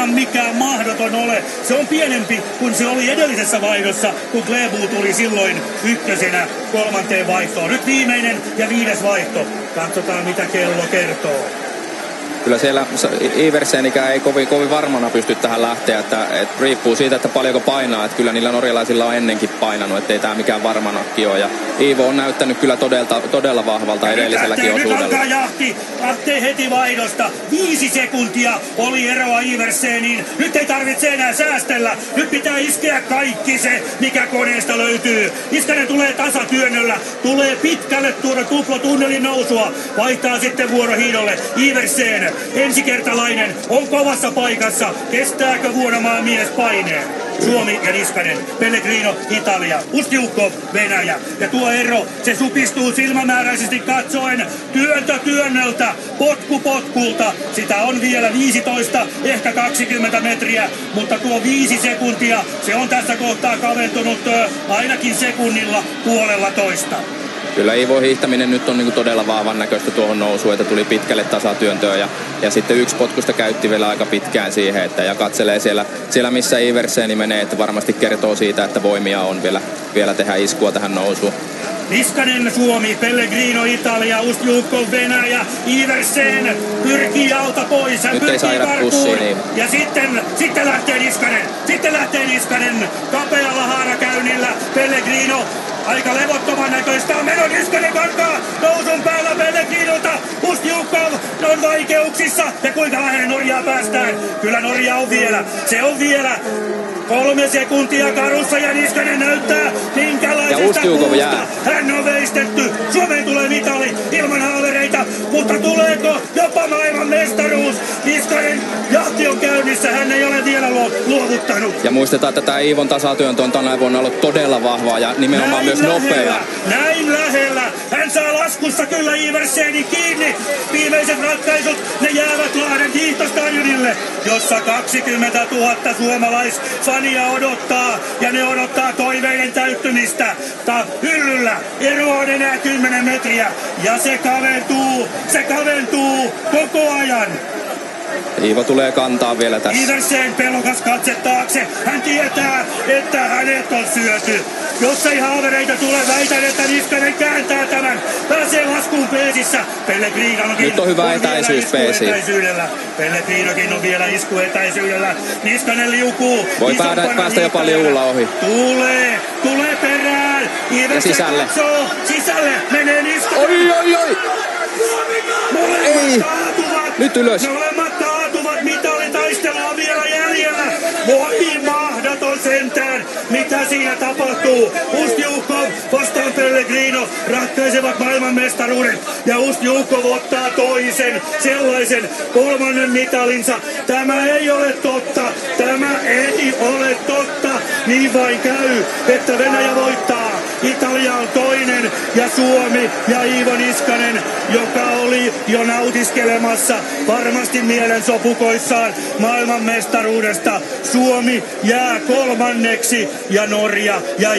ihan mikään mahdoton ole. Se on pienempi kuin se oli edellisessä vaihdossa, kun Klæbo tuli silloin ykkösenä 3. vaihtoon. Nyt viimeinen ja 5. vaihto. Katsotaan mitä kello kertoo. Kyllä siellä Iversenikään ei kovin varmana pysty tähän lähteä, että riippuu siitä, että paljonko painaa, että kyllä niillä norjalaisilla on ennenkin painanut, ettei tää mikään varmanakki ole. Ja Iivo on näyttänyt kyllä todella vahvalta edelliselläkin osuudella. Nyt alkaa jahti, lähtee heti vaihdosta. 5 sekuntia oli eroa Iverseniin. Nyt ei tarvitse enää säästellä. Nyt pitää iskeä kaikki se, mikä koneesta löytyy. Niskanen tulee tasatyönnöllä, tulee pitkälle tuoda tuplatunnelin nousua. Vaihtaa sitten vuorohiidolle Iversen. Ensikertalainen on kovassa paikassa. Kestääkö Vuonamaan mies paineen? Suomi ja Niskanen, Pellegrino, Italia, Ustjukov, Venäjä. Ja tuo ero, se supistuu silmämääräisesti katsoen työntö työnnöltä, potku potkulta. Sitä on vielä 15, ehkä 20 metriä, mutta tuo 5 sekuntia, se on tässä kohtaa kaventunut ainakin sekunnilla 1,5. Kyllä Iivon hiihtäminen nyt on niin kuin todella vahvan näköistä tuohon nousuun, että tuli pitkälle tasatyöntöön ja sitten yksi potkusta käytti vielä aika pitkään siihen, että ja katselee siellä missä Iverseni menee, että varmasti kertoo siitä, että voimia on vielä tehdä iskua tähän nousuun. Niskanen Suomi, Pellegrino Italia, Ustjukov Venäjä, Iversen pyrkii alta pois. Nyt ei saada pussiin. Niin. Ja sitten lähtee Niskanen kapealla haarakäynnillä. Pellegrino aika levottoman näköistä on meno. Niskanen karkaa nousun päällä Pellegrinolta. Ustjukov on vaikeuksissa. Ja kuinka lähelle Norjaa päästään? Kyllä Norja on vielä. Se on vielä 3 sekuntia karussa ja Niskanen näyttää minkälaisesta puusta hän on veistetty. Suomeen tulee mitali ilman haavereita, mutta tuleeko jopa maailman mestaruus? Niskanen jahti on käynnissä, hän ei ole vielä luovuttanut. Ja muistetaan, että tämä Iivon tasatyöntö on tänä vuonna ollut todella vahvaa ja nimenomaan näin myös nopea. Näin lähellä. Hän saa laskussa kyllä Iversenin kiinni. Viimeiset ratkaisut, ne jäävät Lahden hiihtostadionille, jossa 20 000 suomalaisfania odottaa. Ja ne odottaa toiveiden täyttymistä. Hyllyllä ero on enää 10 metriä. Ja se kaventuu koko ajan. Iivo tulee kantaa vielä tässä. Iversen pelokas katse taakse. Hän tietää, että hänet on syöty. Jos ei haavereita tule, väitän, että Niskanen kääntää tämän. Pääsee laskuun peesissä. Pellegrinokin nyt on hyvä etäisyys peesiin. Pellegrinokin on vielä iskuetäisyydellä. Niskanen liukuu. Voi päästä jopa liulla ohi. Tulee perään. Iversen sisälle. Katsoo. Sisälle menee Niskanen. Oi. Ei. Nyt ylös. Molemmat kaatuvat, mitalitaistelu on vielä jäljellä. Voi mahdoton sentään, mitä siinä tapahtuu. Ustjukov vastaan Pellegrino ratkaisevat maailmanmestaruuden. Ja Ustjukov ottaa toisen sellaisen 3. mitalinsa. Tämä ei ole totta. Niin vain käy, että Venäjä voittaa. Italia on toinen ja Suomi ja Iivo Niskanen, joka oli jo nautiskelemassa varmasti mielensopukoissaan maailmanmestaruudesta. Suomi jää 3. ja Norja ja